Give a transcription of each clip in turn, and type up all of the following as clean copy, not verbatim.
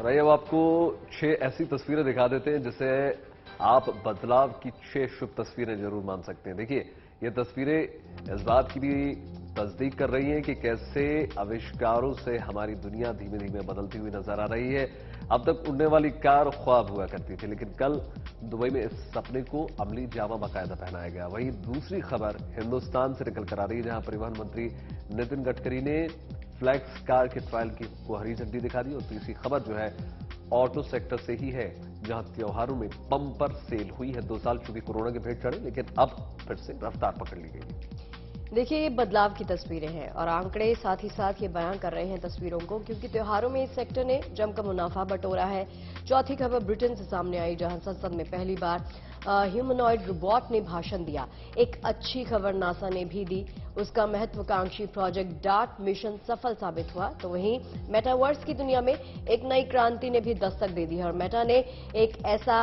और आइए अब आपको 6 ऐसी तस्वीरें दिखा देते हैं जिसे आप बदलाव की 6 शुभ तस्वीरें जरूर मान सकते हैं। देखिए, ये तस्वीरें इस बात की भी तस्दीक कर रही हैं कि कैसे आविष्कारों से हमारी दुनिया धीमे धीमे बदलती हुई नजर आ रही है। अब तक उड़ने वाली कार ख्वाब हुआ करती थी, लेकिन कल दुबई में इस सपने को अमली जामा बाकायदा पहनाया गया। वहीं दूसरी खबर हिंदुस्तान से निकल कर आ रही है, जहां परिवहन मंत्री नितिन गडकरी ने फ्लैक्स कार के ट्रायल को हरी झंडी दिखा दी। और तीसरी खबर जो है ऑटो सेक्टर से ही है, जहां त्योहारों में बम्पर सेल हुई है। 2 साल चूंकि कोरोना के भेंट चढ़े, लेकिन अब फिर से रफ्तार पकड़ ली गई। देखिए, ये बदलाव की तस्वीरें हैं और आंकड़े साथ ही साथ ये बयान कर रहे हैं तस्वीरों को, क्योंकि त्योहारों में इस सेक्टर ने जमकर मुनाफा बटोरा है। चौथी खबर ब्रिटेन से सामने आई, जहां संसद में पहली बार ह्यूमनॉइड रोबोट ने भाषण दिया। एक अच्छी खबर नासा ने भी दी, उसका महत्वाकांक्षी प्रोजेक्ट डार्ट मिशन सफल साबित हुआ। तो वहीं मेटावर्स की दुनिया में एक नई क्रांति ने भी दस्तक दे दी है और मेटा ने एक ऐसा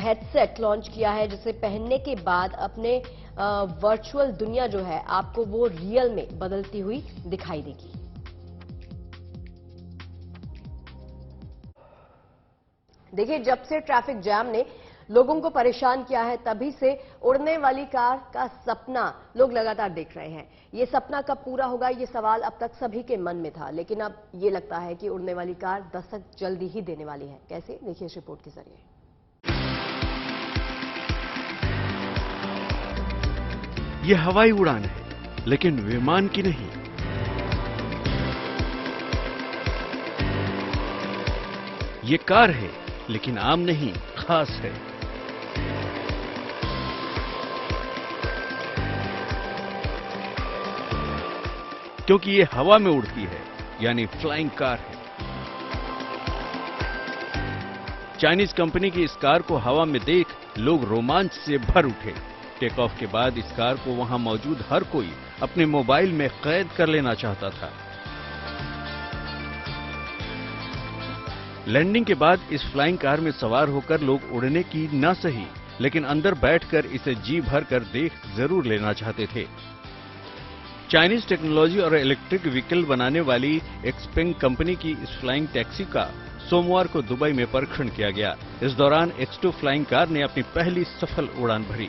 हेडसेट लॉन्च किया है जिसे पहनने के बाद अपने वर्चुअल दुनिया जो है आपको वो रियल में बदलती हुई दिखाई देगी। देखिए, जब से ट्रैफिक जैम ने लोगों को परेशान किया है, तभी से उड़ने वाली कार का सपना लोग लगातार देख रहे हैं। ये सपना कब पूरा होगा, ये सवाल अब तक सभी के मन में था, लेकिन अब ये लगता है कि उड़ने वाली कार दस्तक जल्दी ही देने वाली है। कैसे, देखिए इस रिपोर्ट के जरिए। ये हवाई उड़ान है, लेकिन विमान की नहीं। ये कार है, लेकिन आम नहीं, खास है। क्योंकि ये हवा में उड़ती है, यानी फ्लाइंग कार है। चाइनीज कंपनी की इस कार को हवा में देख लोग रोमांच से भर उठे। टेक ऑफ के बाद इस कार को वहां मौजूद हर कोई अपने मोबाइल में कैद कर लेना चाहता था। लैंडिंग के बाद इस फ्लाइंग कार में सवार होकर लोग उड़ने की न सही, लेकिन अंदर बैठकर इसे जी भर कर देख जरूर लेना चाहते थे। चाइनीज टेक्नोलॉजी और इलेक्ट्रिक व्हीकल बनाने वाली एक्सपेंग कंपनी की इस फ्लाइंग टैक्सी का सोमवार को दुबई में परीक्षण किया गया। इस दौरान X2 फ्लाइंग कार ने अपनी पहली सफल उड़ान भरी।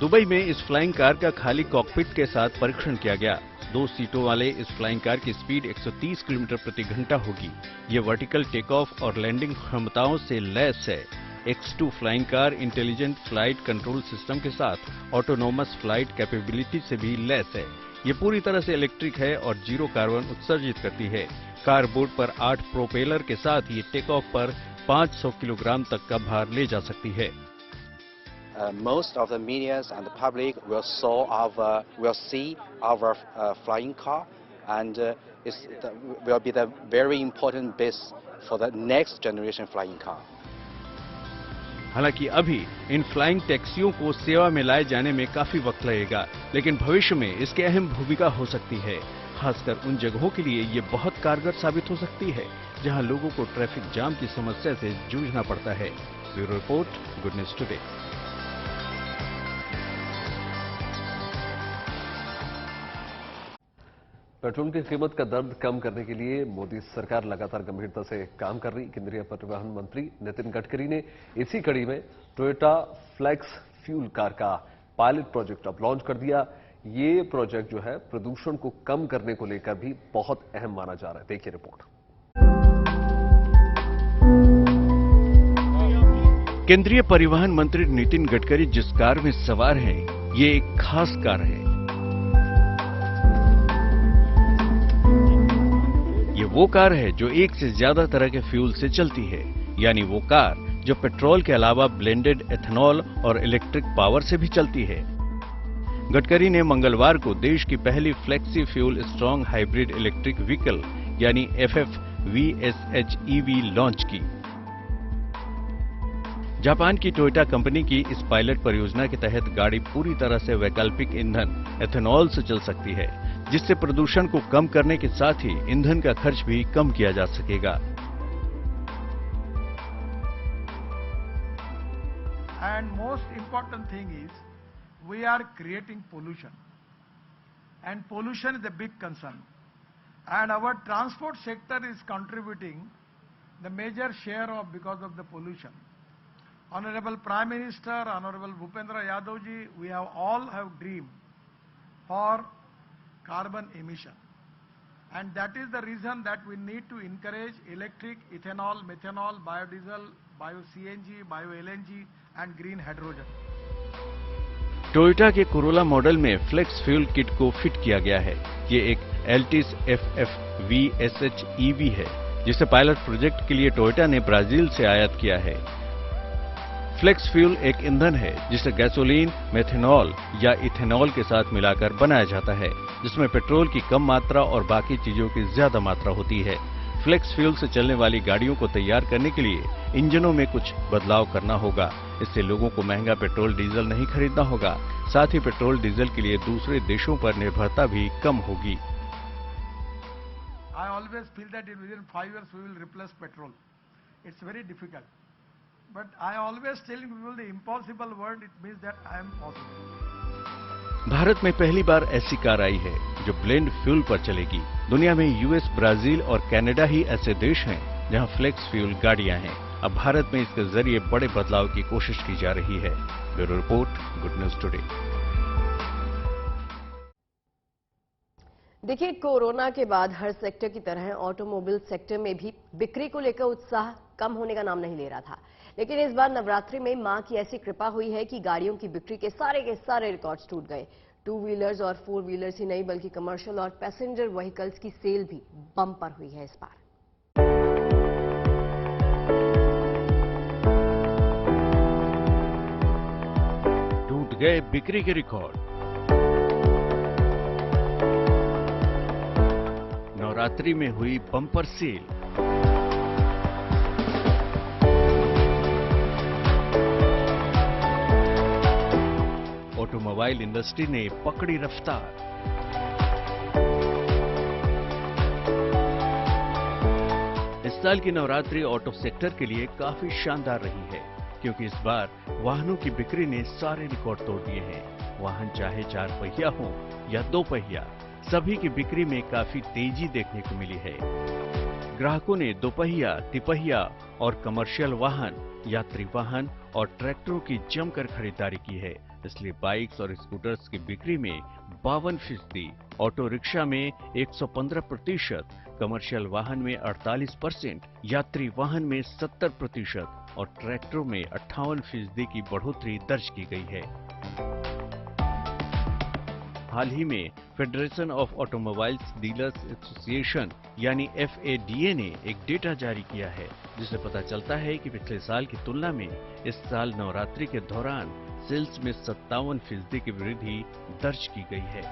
दुबई में इस फ्लाइंग कार का खाली कॉकपिट के साथ परीक्षण किया गया। 2 सीटों वाले इस फ्लाइंग कार की स्पीड 130 किलोमीटर प्रति घंटा होगी। ये वर्टिकल टेक ऑफ और लैंडिंग क्षमताओं से लैस है। X2 flying car intelligent flight control system के साथ ऑटोनोमस फ्लाइट कैपेबिलिटी से भी लैस है। ये पूरी तरह से इलेक्ट्रिक है और 0 कार्बन उत्सर्जित करती है। कार बोर्ड पर 8 प्रोपेलर के साथ ये टेक ऑफ पर 500 किलोग्राम तक का भार ले जा सकती है। Most of the media and the public will see our flying car, and will be the very important base for the next generation flying car. हालांकि अभी इन फ्लाइंग टैक्सियों को सेवा में लाए जाने में काफी वक्त लगेगा, लेकिन भविष्य में इसकी अहम भूमिका हो सकती है। खासकर उन जगहों के लिए ये बहुत कारगर साबित हो सकती है जहां लोगों को ट्रैफिक जाम की समस्या से जूझना पड़ता है। Bureau report, good news today. Petrol की कीमत का दर्द कम करने के लिए मोदी सरकार लगातार गंभीरता से काम कर रही। केंद्रीय परिवहन मंत्री नितिन गडकरी ने इसी कड़ी में टोयोटा फ्लैक्स फ्यूल कार का पायलट प्रोजेक्ट अब लॉन्च कर दिया। ये प्रोजेक्ट जो है प्रदूषण को कम करने को लेकर भी बहुत अहम माना जा रहा है। देखिए रिपोर्ट। केंद्रीय परिवहन मंत्री नितिन गडकरी जिस कार में सवार हैं, ये एक खास कार है। ये वो कार है जो एक से ज्यादा तरह के फ्यूल से चलती है, यानी वो कार जो पेट्रोल के अलावा ब्लेंडेड एथेनॉल और इलेक्ट्रिक पावर से भी चलती है। गडकरी ने मंगलवार को देश की पहली flexi fuel strong hybrid electric vehicle यानी FF-VSH EV लॉन्च की। जापान की टोयोटा कंपनी की इस पायलट परियोजना के तहत गाड़ी पूरी तरह से वैकल्पिक ईंधन एथेनॉल से चल सकती है, जिससे प्रदूषण को कम करने के साथ ही ईंधन का खर्च भी कम किया जा सकेगा। And most important thing is we are creating pollution, and pollution is a big concern, and our transport sector is contributing the major share of because of the pollution. Honorable Prime Minister, Honorable Bhupendra Yadav ji, we all have dreamed for carbon emission, and that is the reason that we need to encourage electric, ethanol, methanol, biodiesel, bio-CNG, bio-LNG and green hydrogen. Toyota के Corolla model में flex fuel kit को fit किया गया है। ये एक Altis FF-VSH EV है, जिसे पायलट प्रोजेक्ट के लिए टोयोटा ने ब्राजील से आयात किया है। फ्लेक्स फ्यूल एक ईंधन है जिसे गैसोलीन, मेथेनॉल या इथेनॉल के साथ मिलाकर बनाया जाता है, जिसमें पेट्रोल की कम मात्रा और बाकी चीजों की ज्यादा मात्रा होती है। फ्लेक्स फ्यूल से चलने वाली गाड़ियों को तैयार करने के लिए इंजनों में कुछ बदलाव करना होगा। इससे लोगों को महंगा पेट्रोल डीजल नहीं खरीदना होगा, साथ ही पेट्रोल डीजल के लिए दूसरे देशों पर निर्भरता भी कम होगी। I always feel that within 5 years we will replace petrol. It's very difficult. But I always telling people the impossible word, it means that I am possible. Bharat में पहली बार ऐसी कार आई है जो ब्लेंड फ्यूल पर चलेगी। दुनिया में यूएस, ब्राजील और कनाडा ही ऐसे देश हैं जहां फ्लेक्स फ्यूल गाड़ियां हैं। अब भारत में इसके जरिए बड़े बदलाव की कोशिश की जा रही है। Bureau report, good news today. देखिए, कोरोना के बाद हर सेक्टर की तरह ऑटोमोबाइल सेक्टर में भी बिक्री को लेकर उत्साह कम होने का नाम नहीं ले रहा था, लेकिन इस बार नवरात्रि में मां की ऐसी कृपा हुई है कि गाड़ियों की बिक्री के सारे रिकॉर्ड्स टूट गए। 2 व्हीलर्स और 4 व्हीलर्स ही नहीं बल्कि कमर्शियल और पैसेंजर व्हीकल्स की सेल भी बम्पर हुई है इस बार। टूट गए बिक्री के रिकॉर्ड। नवरात्रि में हुई बम्पर सेल। ऑटोमोबाइल इंडस्ट्री ने पकड़ी रफ्तार। इस साल की नवरात्रि ऑटो सेक्टर के लिए काफी शानदार रही है, क्योंकि इस बार वाहनों की बिक्री ने सारे रिकॉर्ड तोड़ दिए हैं। वाहन चाहे 4 पहिया हो या 2 पहिया, सभी की बिक्री में काफी तेजी देखने को मिली है। ग्राहकों ने 2 पहिया, तिपहिया और कमर्शियल वाहन, यात्री वाहन और ट्रैक्टरों की जमकर खरीदारी की है। इसलिए बाइक्स और स्कूटर्स की बिक्री में 52%, ऑटो रिक्शा में 115%, कमर्शियल वाहन में 48%, यात्री वाहन में 70% और ट्रैक्टरों में 58% की बढ़ोतरी दर्ज की गई है। हाल ही में federation of automobiles dealers association यानी FADA ने एक डेटा जारी किया है, जिससे पता चलता है कि पिछले साल की तुलना में इस साल नवरात्रि के दौरान सेल्स में 57% की वृद्धि दर्ज की गई है।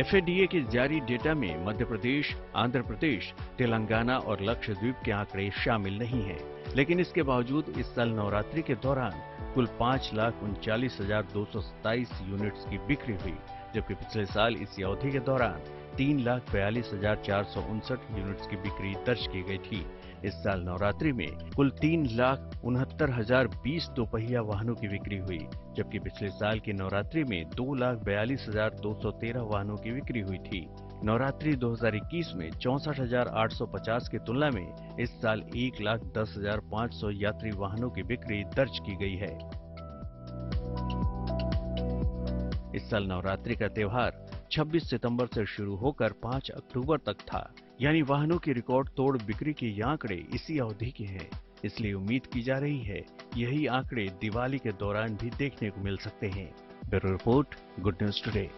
FADA के जारी डेटा में मध्य प्रदेश, आंध्र प्रदेश, तेलंगाना और लक्षद्वीप के आंकड़े शामिल नहीं हैं, लेकिन इसके बावजूद इस साल नवरात्रि के दौरान कुल 5,39,227 यूनिट्स की बिक्री हुई, जबकि पिछले साल इसी अवधि के दौरान 3,42,459 यूनिट्स की बिक्री दर्ज की गई थी। इस साल नवरात्रि में कुल 3,69,020 दोपहिया वाहनों की बिक्री हुई, जबकि पिछले साल की नवरात्रि में 2,42,213 वाहनों की बिक्री हुई थी। नवरात्रि 2021 में 64,850 की तुलना में इस साल 1,10,500 यात्री वाहनों की बिक्री दर्ज की गई है। इस साल नवरात्रि का त्योहार 26 सितंबर से शुरू होकर 5 अक्टूबर तक था, यानी वाहनों की रिकॉर्ड तोड़ बिक्री के ये आंकड़े इसी अवधि के हैं। इसलिए उम्मीद की जा रही है यही आंकड़े दिवाली के दौरान भी देखने को मिल सकते हैं। Bureau report, good news today.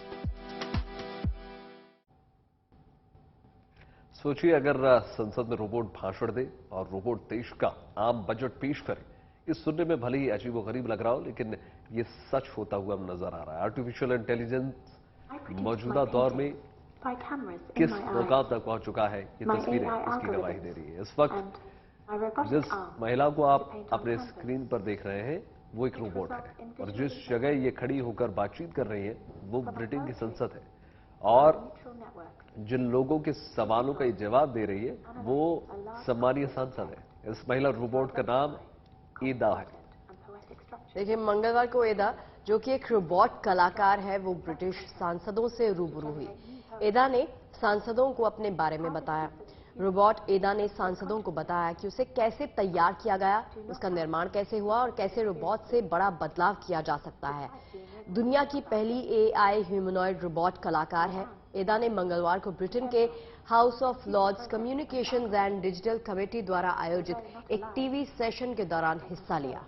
सोचिए अगर संसद में रोबोट भाषण दे और रोबोट देश का आम बजट पेश करे। ये सुनने में भले ही अजीबोगरीब लग रहा हो, लेकिन ये सच होता हुआ नजर आ रहा है। आर्टिफिशियल इंटेलिजेंस मौजूदा दौर में किस मुकाम तक पहुंच चुका है, ये तस्वीरें इसकी गवाही दे रही है। इस वक्त जिस महिला को आप अपने स्क्रीन पर देख रहे हैं वो एक रोबोट है, और जिस जगह ये खड़ी होकर बातचीत कर रही है वो ब्रिटेन की संसद है, और जिन लोगों के सवालों का ये जवाब दे रही है वो सम्मानीय सांसद है। इस महिला रोबोट का नाम ईदा है। देखिए, मंगलवार को एदा, जो कि एक रोबोट कलाकार है, वो ब्रिटिश सांसदों से रूबरू हुई। एदा ने सांसदों को अपने बारे में बताया। रोबोट एदा ने सांसदों को बताया कि उसे कैसे तैयार किया गया, उसका निर्माण कैसे हुआ और कैसे रोबोट से बड़ा बदलाव किया जा सकता है। दुनिया की पहली एआई ह्यूमनॉइड रोबोट कलाकार है। एदा ने मंगलवार को ब्रिटेन के House of Lords Communications and Digital Committee द्वारा आयोजित एक टीवी सेशन के दौरान हिस्सा लिया।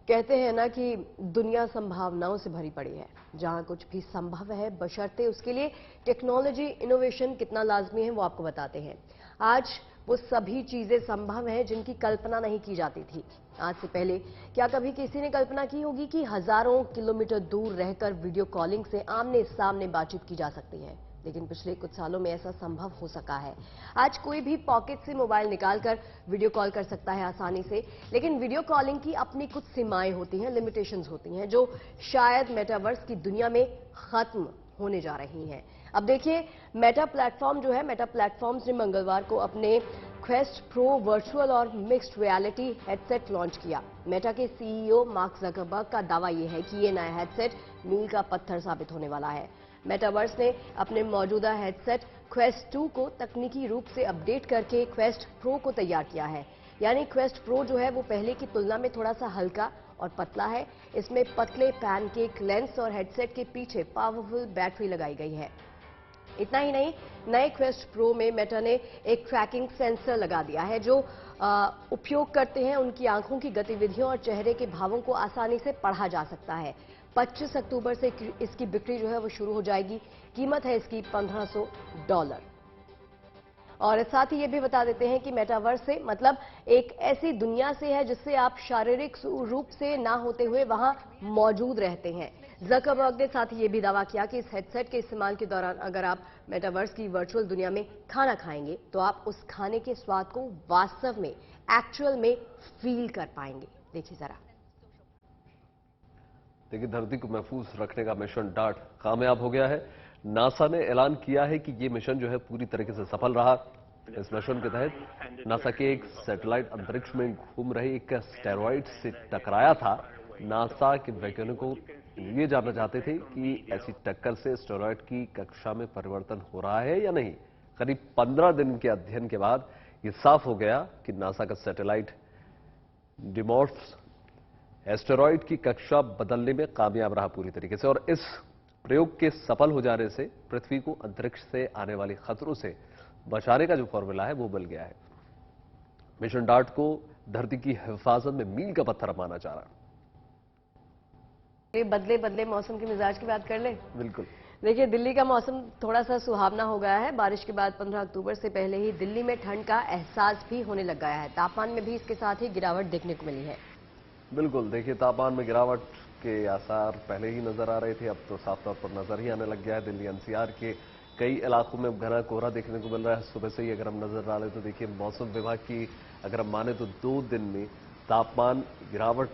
कहते हैं ना कि दुनिया संभावनाओं से भरी पड़ी है। जहां कुछ भी संभव है, बशर्ते उसके लिए टेक्नोलॉजी इनोवेशन कितना लाजमी है वो आपको बताते हैं। आज वो सभी चीजें संभव हैं जिनकी कल्पना नहीं की जाती थी। आज से पहले क्या कभी किसी ने कल्पना की होगी कि हजारों किलोमीटर दूर रहकर वीडियो कॉलिंग से आमने सामने बातचीत की जा सकती है? लेकिन पिछले कुछ सालों में ऐसा संभव हो सका है। आज कोई भी पॉकेट से मोबाइल निकालकर वीडियो कॉल कर सकता है आसानी से, लेकिन वीडियो कॉलिंग की अपनी कुछ सीमाएं होती हैं, लिमिटेशंस होती हैं, जो शायद मेटावर्स की दुनिया में खत्म होने जा रही हैं। अब देखिए, मेटा प्लेटफॉर्म जो है, मेटा प्लेटफॉर्म्स ने मंगलवार को अपने क्वेस्ट प्रो वर्चुअल और मिक्स्ड रियलिटी हेडसेट लॉन्च किया। मेटा के सीईओ मार्क जकरबर्ग का दावा यह है कि ये नया हेडसेट मील का पत्थर साबित होने वाला है। मेटावर्स ने अपने मौजूदा हेडसेट क्वेस्ट 2 को तकनीकी रूप से अपडेट करके क्वेस्ट प्रो को तैयार किया है। यानी क्वेस्ट प्रो जो है वो पहले की तुलना में थोड़ा सा हल्का और पतला है। इसमें पतले पैनकेक लेंस और हेडसेट के पीछे पावरफुल बैटरी लगाई गई है। इतना ही नहीं, नए क्वेस्ट प्रो में मेटा ने एक ट्रैकिंग सेंसर लगा दिया है जो उपयोग करते हैं उनकी आंखों की गतिविधियों और चेहरे के भावों को आसानी से पढ़ा जा सकता है। 25 अक्टूबर से इसकी बिक्री जो है वो शुरू हो जाएगी। कीमत है इसकी $1500। और साथ ही ये भी बता देते हैं कि मेटावर्स से मतलब एक ऐसी दुनिया से है जिससे आप शारीरिक रूप से ना होते हुए वहां मौजूद रहते हैं। जकरबर्ग ने साथ ही ये भी दावा किया कि इस हेडसेट के इस्तेमाल के दौरान अगर आप मेटावर्स की वर्चुअल दुनिया में खाना खाएंगे तो आप उस खाने के स्वाद को वास्तव में, एक्चुअल में फील कर पाएंगे। देखिए जरा। देखिए, धरती को महफूज रखने का मिशन डार्ट कामयाब हो गया है। नासा ने ऐलान किया है कि ये मिशन जो है पूरी तरीके से सफल रहा। इस मिशन के तहत नासा के एक सैटेलाइट अंतरिक्ष में घूम रहे एक एस्टेरॉइड से टकराया था। नासा के वैज्ञानिकों ये जानना चाहते थे कि ऐसी टक्कर से एस्टेरॉइड की कक्षा में परिवर्तन हो रहा है या नहीं। करीब 15 दिन के अध्ययन के बाद ये साफ हो गया कि नासा का सैटेलाइट डिमॉर्फ्स एस्टेरॉइड की कक्षा बदलने में कामयाब रहा पूरी तरीके से, और इस प्रयोग के सफल हो जाने से पृथ्वी को अंतरिक्ष से आने वाले खतरों से बचाने का जो फॉर्मूला है वो बन गया है। मिशन डार्ट को धरती की हिफाजत में मील का पत्थर माना जा रहा है। बदले बदले मौसम के मिजाज की बात कर ले। बिल्कुल। देखिए, दिल्ली का मौसम थोड़ा सा सुहावना हो गया है। बारिश के बाद 15 अक्टूबर से पहले ही दिल्ली में ठंड का एहसास भी होने लग गया है। तापमान में भी इसके साथ ही गिरावट देखने को मिली है। बिल्कुल, देखिए तापमान में गिरावट के आसार पहले ही नजर आ रहे थे, अब तो साफ तौर पर नजर ही आने लग गया है। दिल्ली एनसीआर के कई इलाकों में घना कोहरा देखने को मिल रहा है। सुबह से ही अगर हम नजर डालें तो देखिए, मौसम विभाग की अगर हम माने तो 2 दिन में तापमान गिरावट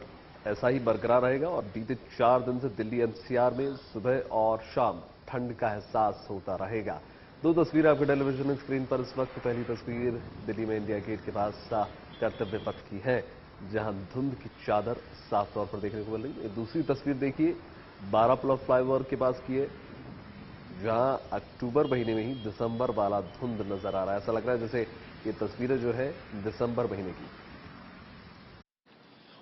ऐसा ही बरकरार रहेगा, और बीते 4 दिन से दिल्ली एनसीआर में सुबह और शाम ठंड का एहसास होता रहेगा। 2 तस्वीरें आपके टेलीविजन स्क्रीन पर इस वक्त। पहली तस्वीर दिल्ली में इंडिया गेट के पास कर्तव्य पथ की है, जहां धुंध की चादर साफ तौर पर देखने को मिल रही है। दूसरी तस्वीर देखिए 12 प्लॉट फ्लाईओवर के पास की है, जहां अक्टूबर महीने में ही दिसंबर वाला धुंध नजर आ रहा है। ऐसा लग रहा है जैसे ये तस्वीरें जो है दिसंबर महीने की।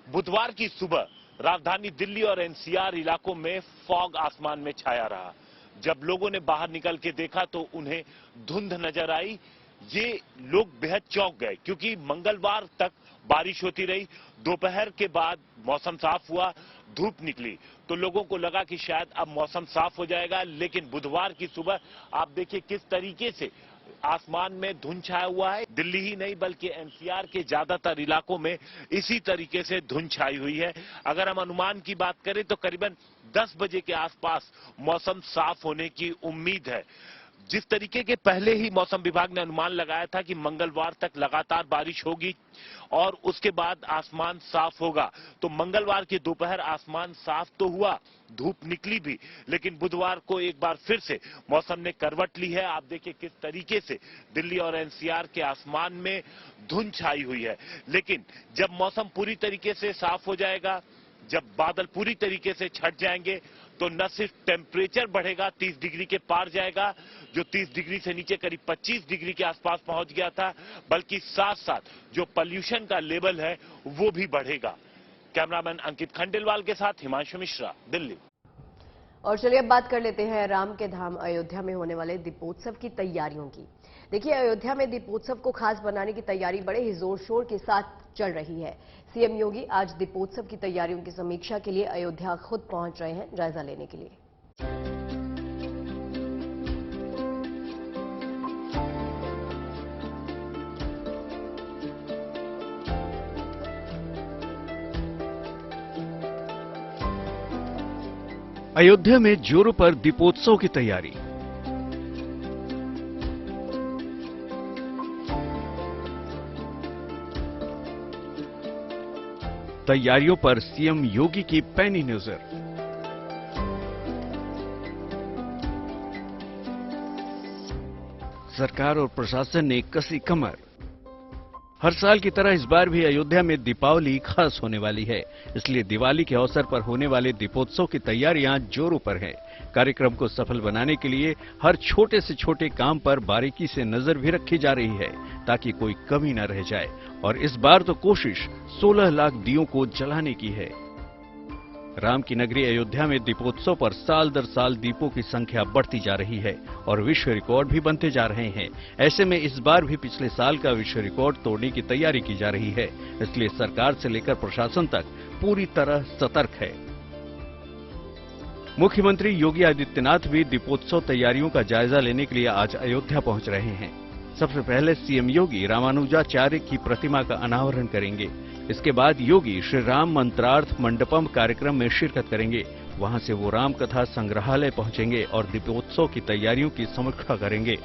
बुधवार की सुबह राजधानी दिल्ली और एनसीआर इलाकों में फॉग आसमान में छाया रहा। जब लोगों ने बाहर निकल के देखा तो उन्हें धुंध नजर आई। ये लोग बेहद चौंक गए क्योंकि मंगलवार तक बारिश होती रही। दोपहर के बाद मौसम साफ हुआ, धूप निकली तो लोगों को लगा कि शायद अब मौसम साफ हो जाएगा, लेकिन बुधवार की सुबह आप देखिए किस तरीके से आसमान में धुंध छाया हुआ है। दिल्ली ही नहीं बल्कि एनसीआर के ज्यादातर इलाकों में इसी तरीके से धुंध छाई हुई है। अगर हम अनुमान की बात करें तो करीबन 10 बजे के आसपास मौसम साफ होने की उम्मीद है। जिस तरीके के पहले ही मौसम विभाग ने अनुमान लगाया था कि मंगलवार तक लगातार बारिश होगी और उसके बाद आसमान साफ होगा, तो मंगलवार की दोपहर आसमान साफ तो हुआ, धूप निकली भी, लेकिन बुधवार को एक बार फिर से मौसम ने करवट ली है। आप देखिए किस तरीके से दिल्ली और एनसीआर के आसमान में धुंध छाई हुई है। लेकिन जब मौसम पूरी तरीके से साफ हो जाएगा, जब बादल पूरी तरीके से छट जाएंगे, तो न सिर्फ टेम्परेचर बढ़ेगा, 30 डिग्री के पार जाएगा, जो 30 डिग्री से नीचे करीब 25 डिग्री के आसपास पहुंच गया था, बल्कि साथ साथ जो पॉल्यूशन का लेवल है वो भी बढ़ेगा। कैमरामैन अंकित खंडेलवाल के साथ हिमांशु मिश्रा, दिल्ली। और चलिए अब बात कर लेते हैं राम के धाम अयोध्या में होने वाले दीपोत्सव की तैयारियों की। देखिए, अयोध्या में दीपोत्सव को खास बनाने की तैयारी बड़े ही जोर शोर के साथ चल रही है। सीएम योगी आज दीपोत्सव की तैयारियों की समीक्षा के लिए अयोध्या खुद पहुंच रहे हैं जायजा लेने के लिए। अयोध्या में जोरों पर दीपोत्सव की तैयारी। तैयारियों पर सीएम योगी की पैनी नजर। सरकार और प्रशासन ने कसी कमर। हर साल की तरह इस बार भी अयोध्या में दीपावली खास होने वाली है, इसलिए दिवाली के अवसर पर होने वाले दीपोत्सव की तैयारियां जोरों पर हैं। कार्यक्रम को सफल बनाने के लिए हर छोटे से छोटे काम पर बारीकी से नजर भी रखी जा रही है, ताकि कोई कमी न रह जाए। और इस बार तो कोशिश 16 लाख दियों को जलाने की है। राम की नगरी अयोध्या में दीपोत्सव पर साल दर साल दीपों की संख्या बढ़ती जा रही है और विश्व रिकॉर्ड भी बनते जा रहे हैं। ऐसे में इस बार भी पिछले साल का विश्व रिकॉर्ड तोड़ने की तैयारी की जा रही है, इसलिए सरकार से लेकर प्रशासन तक पूरी तरह सतर्क है। मुख्यमंत्री योगी आदित्यनाथ भी दीपोत्सव तैयारियों का जायजा लेने के लिए आज अयोध्या पहुंच रहे हैं। सबसे पहले सीएम योगी रामानुजाचार्य की प्रतिमा का अनावरण करेंगे। इसके बाद योगी श्री राम मंत्रार्थ मंडपम कार्यक्रम में शिरकत करेंगे। वहां से वो राम कथा संग्रहालय पहुंचेंगे और दीपोत्सव की तैयारियों की समीक्षा करेंगे।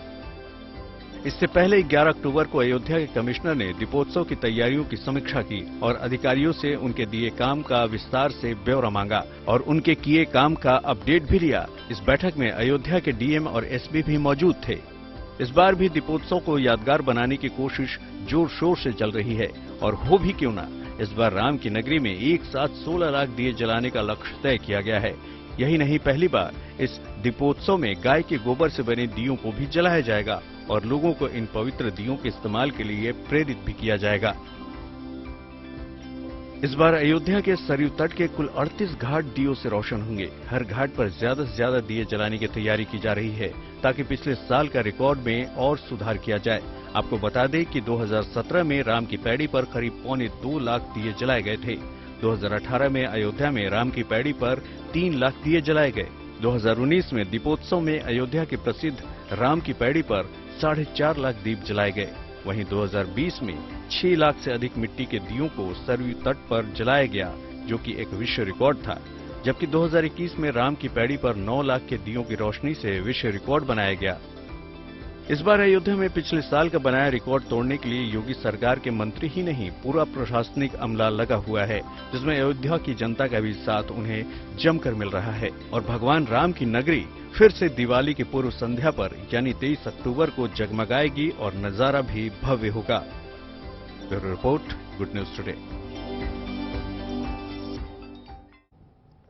इससे पहले 11 अक्टूबर को अयोध्या के कमिश्नर ने दीपोत्सव की तैयारियों की समीक्षा की और अधिकारियों से उनके दिए काम का विस्तार से ब्यौरा मांगा और उनके किए काम का अपडेट भी लिया। इस बैठक में अयोध्या के डीएम और एसपी भी मौजूद थे। इस बार भी दीपोत्सव को यादगार बनाने की कोशिश जोर शोर से चल रही है और हो भी क्यों ना, इस बार राम की नगरी में एक साथ 16 लाख दिए जलाने का लक्ष्य तय किया गया है। यही नहीं, पहली बार इस दीपोत्सव में गाय के गोबर से बने दियों को भी जलाया जाएगा और लोगों को इन पवित्र दियों के इस्तेमाल के लिए प्रेरित भी किया जाएगा। इस बार अयोध्या के सरयू तट के कुल 38 घाट दियों से रोशन होंगे। हर घाट पर ज्यादा से ज्यादा दिए जलाने की तैयारी की जा रही है, ताकि पिछले साल का रिकॉर्ड में और सुधार किया जाए। आपको बता दें कि 2017 में राम की पैड़ी पर करीब 2.25 लाख दिए जलाए गए थे। 2018 में अयोध्या में राम की पैड़ी पर 3 लाख दिए जलाए गए। 2019 में दीपोत्सव में अयोध्या के प्रसिद्ध राम की पैड़ी पर 4.5 लाख दीप जलाए गए। वहीं 2020 में 6 लाख से अधिक मिट्टी के दियों को सरयू तट पर जलाया गया, जो कि एक विश्व रिकॉर्ड था। जबकि 2021 में राम की पैड़ी पर 9 लाख के दियों की रोशनी से विश्व रिकॉर्ड बनाया गया। इस बार अयोध्या में पिछले साल का बनाया रिकॉर्ड तोड़ने के लिए योगी सरकार के मंत्री ही नहीं, पूरा प्रशासनिक अमला लगा हुआ है, जिसमें अयोध्या की जनता का भी साथ उन्हें जमकर मिल रहा है। और भगवान राम की नगरी फिर से दिवाली की पूर्व संध्या पर यानी 23 अक्टूबर को जगमगाएगी और नजारा भी भव्य होगा। Bureau report, good news today.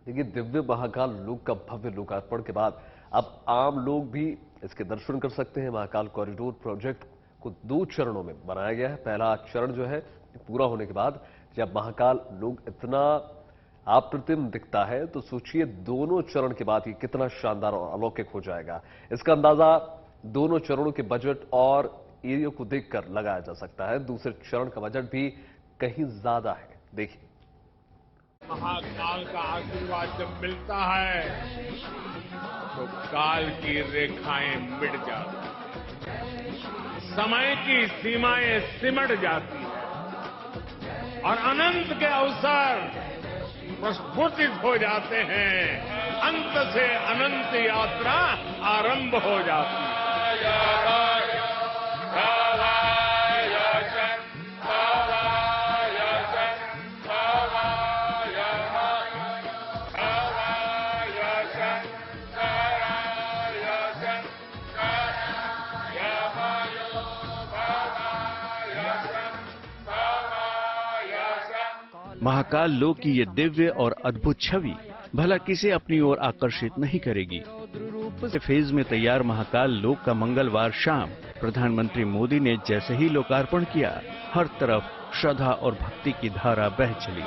देखिए, दिव्य महाकाल लोक का भव्य लोकार्पण के बाद अब आम लोग भी इसके दर्शन कर सकते हैं। महाकाल कॉरिडोर प्रोजेक्ट को 2 चरणों में बनाया गया है। पहला चरण जो है पूरा होने के बाद जब महाकाल लोग इतना अप्रतिम दिखता है, तो सोचिए दोनों चरण के बाद ये कितना शानदार और अलौकिक हो जाएगा। इसका अंदाजा दोनों चरणों के बजट और एरिया को देखकर लगाया जा सकता है। दूसरे चरण का बजट भी कहीं ज्यादा है। देखिए, महाकाल का आशीर्वाद जब मिलता है तो काल की रेखाएं मिट जाती हैं। समय की सीमाएं सिमट जाती है और अनंत के अवसर प्रस्फुटित हो जाते हैं। अंत से अनंत यात्रा आरंभ हो जाती है। महाकाल लोक की ये दिव्य और अद्भुत छवि भला किसे अपनी ओर आकर्षित नहीं करेगी। फेज में तैयार महाकाल लोक का मंगलवार शाम प्रधानमंत्री मोदी ने जैसे ही लोकार्पण किया, हर तरफ श्रद्धा और भक्ति की धारा बह चली।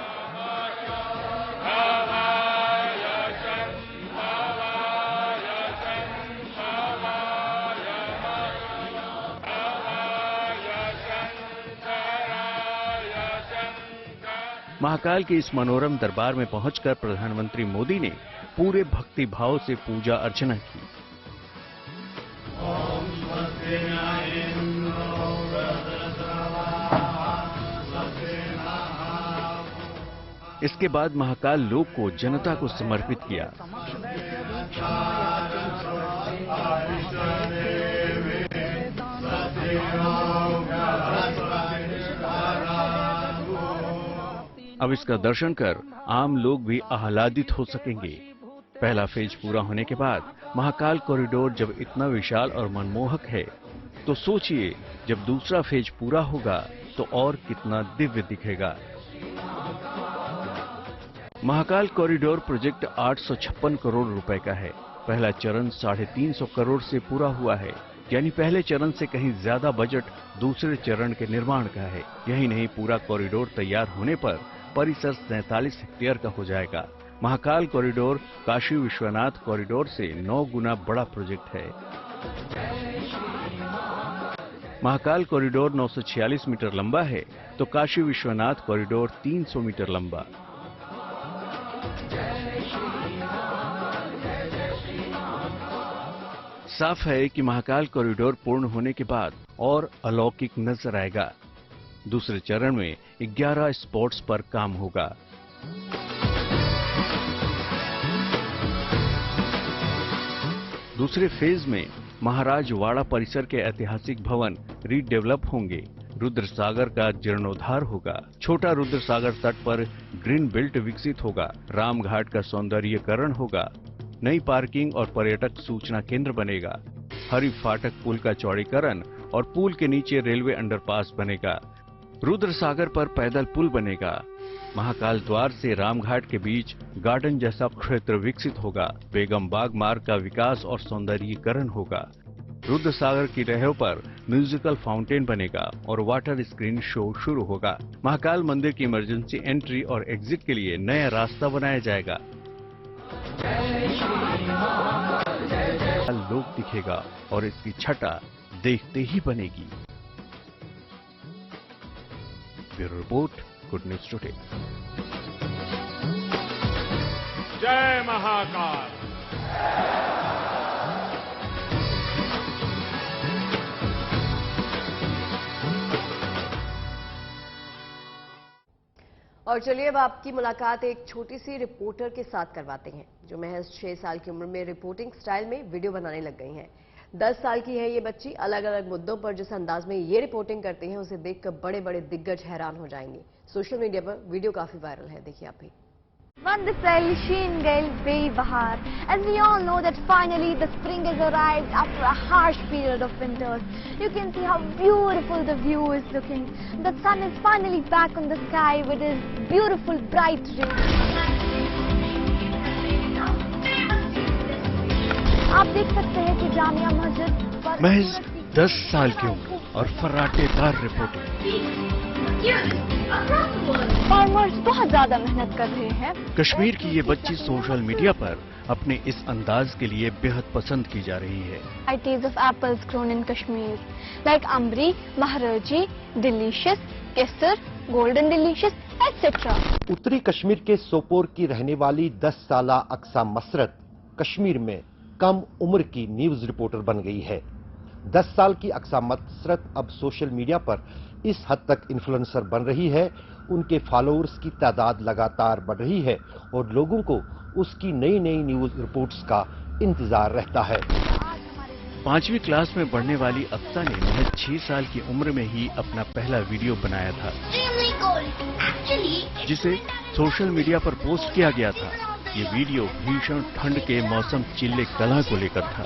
महाकाल के इस मनोरम दरबार में पहुंचकर प्रधानमंत्री मोदी ने पूरे भक्ति भाव से पूजा अर्चना की। इसके बाद महाकाल लोक को जनता को समर्पित किया। अब इसका दर्शन कर आम लोग भी आह्लादित हो सकेंगे। पहला फेज पूरा होने के बाद महाकाल कॉरिडोर जब इतना विशाल और मनमोहक है, तो सोचिए जब दूसरा फेज पूरा होगा तो और कितना दिव्य दिखेगा। महाकाल कॉरिडोर प्रोजेक्ट 856 करोड़ रुपए का है। पहला चरण 350 करोड़ से पूरा हुआ है, यानी पहले चरण से कहीं ज्यादा बजट दूसरे चरण के निर्माण का है। यही नहीं, पूरा कॉरिडोर तैयार होने पर परिसर 47 हेक्टेयर का हो जाएगा। महाकाल कॉरिडोर काशी विश्वनाथ कॉरिडोर से 9 गुना बड़ा प्रोजेक्ट है। महाकाल कॉरिडोर 946 मीटर लंबा है, तो काशी विश्वनाथ कॉरिडोर 300 मीटर लंबा। साफ है कि महाकाल कॉरिडोर पूर्ण होने के बाद और अलौकिक नजर आएगा। दूसरे चरण में 11 स्पॉट्स पर काम होगा। दूसरे फेज में महाराज वाड़ा परिसर के ऐतिहासिक भवन रीडेवलप होंगे। रुद्र सागर का जीर्णोद्धार होगा। छोटा रुद्र सागर तट पर ग्रीन बेल्ट विकसित होगा। रामघाट का सौंदर्यीकरण होगा। नई पार्किंग और पर्यटक सूचना केंद्र बनेगा। हरि फाटक पुल का चौड़ीकरण और पुल के नीचे रेलवे अंडरपास बनेगा। रुद्र सागर पर पैदल पुल बनेगा। महाकाल द्वार से रामघाट के बीच गार्डन जैसा क्षेत्र विकसित होगा। बेगम बाग मार्ग का विकास और सौंदर्यीकरण होगा। रुद्र सागर की लहरों पर म्यूजिकल फाउंटेन बनेगा और वाटर स्क्रीन शो शुरू होगा। महाकाल मंदिर की इमरजेंसी एंट्री और एग्जिट के लिए नया रास्ता बनाया जाएगा। लोक दिखेगा और इसकी छटा देखते ही बनेगी। Bureau report, good news today. जय महाकाल। और चलिए अब आपकी मुलाकात एक छोटी सी रिपोर्टर के साथ करवाते हैं, जो महज 6 साल की उम्र में रिपोर्टिंग स्टाइल में वीडियो बनाने लग गई हैं। 10 साल की है ये बच्ची। अलग अलग मुद्दों पर जिस अंदाज में ये रिपोर्टिंग करती हैं, उसे देखकर बड़े बड़े दिग्गज हैरान हो जाएंगे। सोशल मीडिया पर वीडियो काफी वायरल है, देखिए आप भी। Wonderful Shingale Bay Bahar. As we all know that finally the spring has arrived after a harsh period of winters. You can see how beautiful the view is looking. The sun is finally back on the sky with his beautiful bright rays. आप देख सकते हैं कि जामिया मस्जिद पर महज 10 साल की उम्र और फर्राटेदार रिपोर्टिंग। फार्मर्स बहुत ज्यादा मेहनत कर रहे हैं। कश्मीर की ये बच्ची सोशल मीडिया पर अपने इस अंदाज के लिए बेहद पसंद की जा रही है। Varieties of apples grown in Kashmir, like Ambri, Maharaji, Delicious, Kesar, Golden Delicious, etc. उत्तरी कश्मीर के सोपोर की रहने वाली 10 साला अक्सा मसरत कश्मीर में कम उम्र की न्यूज रिपोर्टर बन गई है। 10 साल की अक्सा मसरत अब सोशल मीडिया पर इस हद तक इन्फ्लुएंसर बन रही है, उनके फॉलोअर्स की तादाद लगातार बढ़ रही है और लोगों को उसकी नई नई न्यूज रिपोर्ट्स का इंतजार रहता है। 5वीं क्लास में पढ़ने वाली अक्सा ने महज 6 साल की उम्र में ही अपना पहला वीडियो बनाया था, जिसे सोशल मीडिया पर पोस्ट किया गया था। ये वीडियो भीषण ठंड के मौसम चिल्ले कला को लेकर था।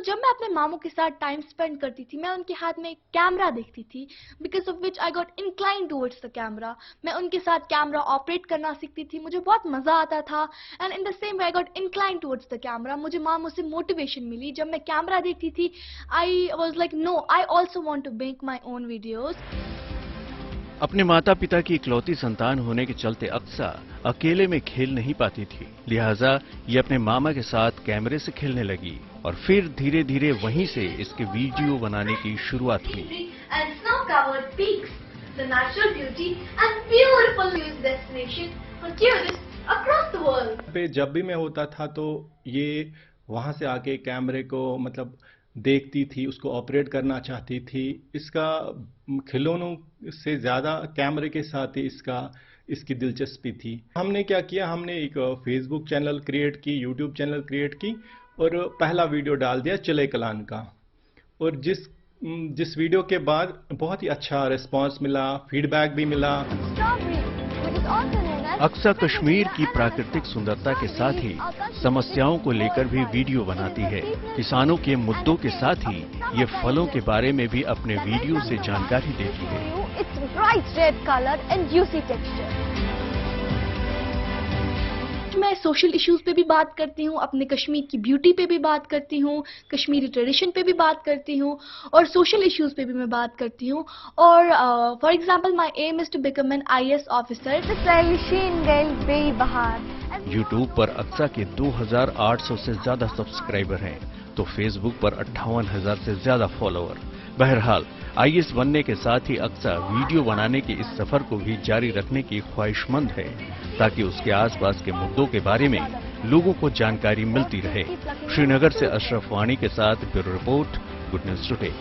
जब मैं अपने मामू के साथ टाइम स्पेंड करती थी, मैं उनके हाथ में एक कैमरा देखती थी, because of which I got incline towards the camera. मैं उनके साथ कैमरा ऑपरेट करना सीखती थी, मुझे बहुत मजा आता था, and in the same way I got incline towards the camera. मुझे मामू से मोटिवेशन मिली। जब मैं कैमरा देखती थी, I was like no, I also want to make my own videos. अपने माता पिता की इकलौती संतान होने के चलते अक्सा अकेले में खेल नहीं पाती थी, लिहाजा ये अपने मामा के साथ कैमरे से खेलने लगी और फिर धीरे धीरे वहीं से इसके वीडियो बनाने की शुरुआत हुई। जब भी मैं होता था तो ये वहां से आके कैमरे को मतलब देखती थी, उसको ऑपरेट करना चाहती थी। इसका खिलौनों से ज्यादा कैमरे के साथ ही इसकी दिलचस्पी थी। हमने क्या किया, हमने एक फेसबुक चैनल क्रिएट की, यूट्यूब चैनल क्रिएट की और पहला वीडियो डाल दिया चले कलान का। और जिस वीडियो के बाद बहुत ही अच्छा रिस्पांस मिला, फीडबैक भी मिला। अक्सा कश्मीर की प्राकृतिक सुंदरता के साथ ही समस्याओं को लेकर भी वीडियो बनाती है। किसानों के मुद्दों के साथ ही ये फलों के बारे में भी अपने वीडियो से जानकारी देती है। मैं सोशल इश्यूज पे भी बात करती हूँ, अपने कश्मीर की ब्यूटी पे भी बात करती हूँ, कश्मीरी ट्रेडिशन पे भी बात करती हूँ और सोशल इश्यूज पे भी मैं बात करती हूँ। और for example my aim is to become an IAS officer. YouTube पर अक्सा के 2800 से ज्यादा सब्सक्राइबर हैं, तो फेसबुक पर 58,000 से ज्यादा फॉलोअर। बहरहाल IAS बनने के साथ ही अक्सा वीडियो बनाने के इस सफर को भी जारी रखने की ख्वाहिशमंद है, ताकि उसके आसपास के मुद्दों के बारे में लोगों को जानकारी मिलती रहे। श्रीनगर से अशरफ वानी के साथ bureau report, good news today.